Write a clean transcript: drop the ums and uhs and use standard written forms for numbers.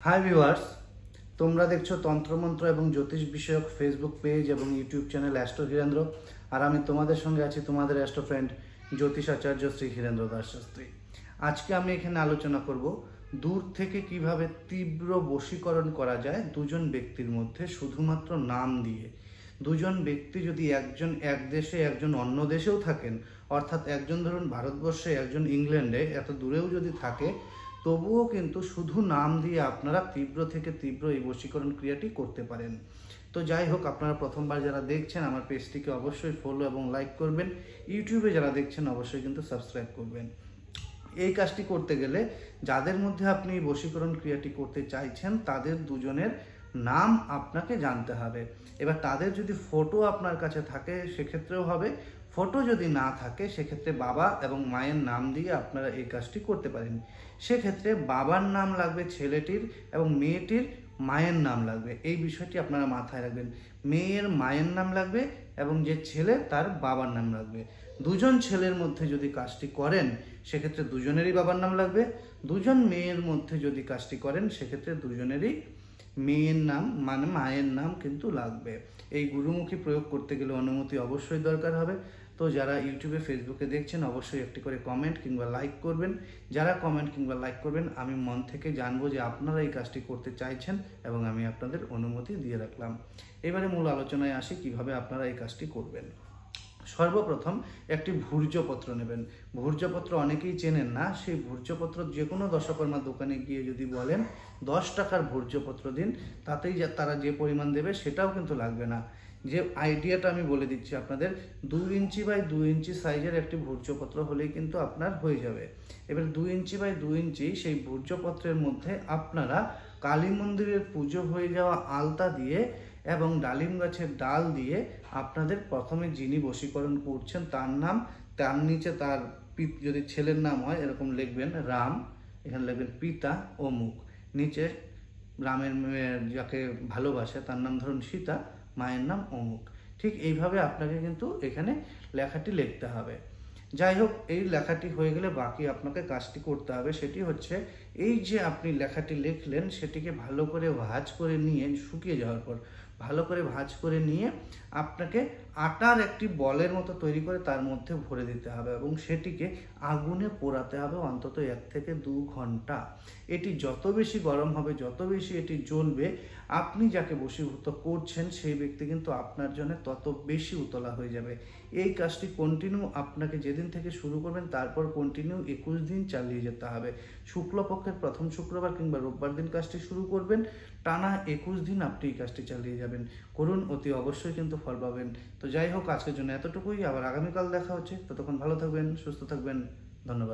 Hi viewers, তোমরা দেখছো তন্ত্রমন্ত্র এবং জ্যোতিষ বিষয়ক ফেসবুক পেজ এবং ইউটিউব চ্যানেল অ্যাস্ট্রো হীরেন্দ্র। আর আমি তোমাদের সঙ্গে আছি তোমাদের অ্যাস্ট্রো ফ্রেন্ড জ্যোতিষ আচার্য শ্রী হীরেন্দ্র দাস শাস্ত্রী। আজকে আমি এখানে আলোচনা করব দূর থেকে কিভাবে তীব্র বশীকরণ করা যায় দুজন ব্যক্তির মধ্যে শুধুমাত্র নাম দিয়ে। দুজন ব্যক্তি যদি একজন এক দেশে একজন অন্য দেশেও থাকেন, অর্থাৎ একজন ধরুন ভারতবর্ষে একজন ইংল্যান্ডে, এত দূরেও যদি থাকে, তবুও কিন্তু শুধু নাম দিয়ে আপনারা তীব্র থেকে তীব্র এই বশীকরণ ক্রিয়াটি করতে পারেন। তো যাই হোক, আপনারা প্রথমবার যারা দেখছেন আমার পেজটিকে অবশ্যই ফলো এবং লাইক করবেন। ইউটিউবে যারা দেখছেন অবশ্যই কিন্তু সাবস্ক্রাইব করবেন। এই কাজটি করতে গেলে যাদের মধ্যে আপনি বশীকরণ ক্রিয়াটি করতে চাইছেন তাদের দুজনের নাম আপনাকে জানতে হবে। এবার তাদের যদি ফটো আপনার কাছে থাকে সেক্ষেত্রেও হবে, ফটো যদি না থাকে সেক্ষেত্রে বাবা এবং মায়ের নাম দিয়ে আপনারা এই কাজটি করতে পারেন। সেক্ষেত্রে বাবার নাম লাগবে ছেলেটির এবং মেয়েটির মায়ের নাম লাগবে। এই বিষয়টি আপনারা মাথায় রাখবেন। মেয়ের মায়ের নাম লাগবে এবং যে ছেলে তার বাবার নাম লাগবে। দুজন ছেলের মধ্যে যদি কাজটি করেন সেক্ষেত্রে দুজনেরই বাবার নাম লাগবে। দুজন মেয়ের মধ্যে যদি কাজটি করেন সেক্ষেত্রে দুজনেরই মেয়ের নাম মানে মায়ের নাম কিন্তু লাগবে। এই গুরুমুখী প্রয়োগ করতে গেলে অনুমতি অবশ্যই দরকার হবে। তো যারা ইউটিউবে ফেসবুকে দেখছেন অবশ্যই একটি করে কমেন্ট কিংবা লাইক করবেন। যারা কমেন্ট কিংবা লাইক করবেন আমি মন থেকে জানবো যে আপনারা এই কাজটি করতে চাইছেন এবং আমি আপনাদের অনুমতি দিয়ে রাখলাম। এবারে মূল আলোচনায় আসি কিভাবে আপনারা এই কাজটি করবেন। সর্বপ্রথম একটি ভূর্জপত্র নেবেন। ভূর্জপত্র অনেকেই চেনেন না। সেই ভূর্জপত্র যে কোনো দশকর্মার দোকানে গিয়ে যদি বলেন 10 টাকার ভূর্জপত্র দিন, তাতেই তারা যে পরিমাণ দেবে সেটাও কিন্তু লাগবে না। যে আইডিয়াটা আমি বলে দিচ্ছি আপনাদের, 2 ইঞ্চি বাই 2 ইঞ্চি সাইজের একটি ভূর্জপত্র হলেই কিন্তু আপনার হয়ে যাবে। এবার 2 ইঞ্চি বাই 2 ইঞ্চি সেই ভূর্জপত্রের মধ্যে আপনারা কালী মন্দিরের পুজো হয়ে যাওয়া আলতা দিয়ে এবং ডালিম গাছের ডাল দিয়ে আপনাদের প্রথমে যিনি বশীকরণ করছেন তার নাম, তার নিচে তার যদি ছেলের নাম হয় এরকম লিখবেন রাম, এখানে লিখবেন পিতা অমুক, নিচে রামের যাকে ভালোবাসে তার নাম ধরুন সীতা, মায়ের নাম অমুক। ঠিক এইভাবে আপনাকে কিন্তু এখানে লেখাটি লিখতে হবে। যাই হোক, এই লেখাটি হয়ে গেলে বাকি আপনাকে কাজটি করতে হবে। সেটি হচ্ছে এই যে আপনি লেখাটি লিখলেন সেটিকে ভালো করে ভাঁজ করে নিয়ে, শুকিয়ে যাওয়ার পর ভালো করে ভাঁজ করে নিয়ে আপনাকে আটার একটি বলের মতো তৈরি করে তার মধ্যে ভরে দিতে হবে এবং সেটিকে আগুনে পোড়াতে হবে অন্তত 1 থেকে 2 ঘন্টা। এটি যত বেশি গরম হবে, যত বেশি এটি জ্বলবে, আপনি যাকে বশীভূত করছেন সেই ব্যক্তি কিন্তু আপনার জন্য তত বেশি উতলা হয়ে যাবে। এই কাজটি কন্টিনিউ আপনাকে যেদিন থেকে শুরু করবেন তারপর কন্টিনিউ 21 দিন চালিয়ে যেতে হবে। শুক্লপক্ষের প্রথম শুক্রবার কিংবা রোববার দিন কাজটি শুরু করবেন, টানা 21 দিন আপনি এই কাজটি চালিয়ে যাবেন। করুন, অতি অবশ্যই কিন্তু ফল পাবেন। তো যাই হোক, আজকের জন্য এতটুকুই। আবার আগামীকাল দেখা হচ্ছে। ততক্ষণ ভালো থাকবেন, সুস্থ থাকবেন। ধন্যবাদ।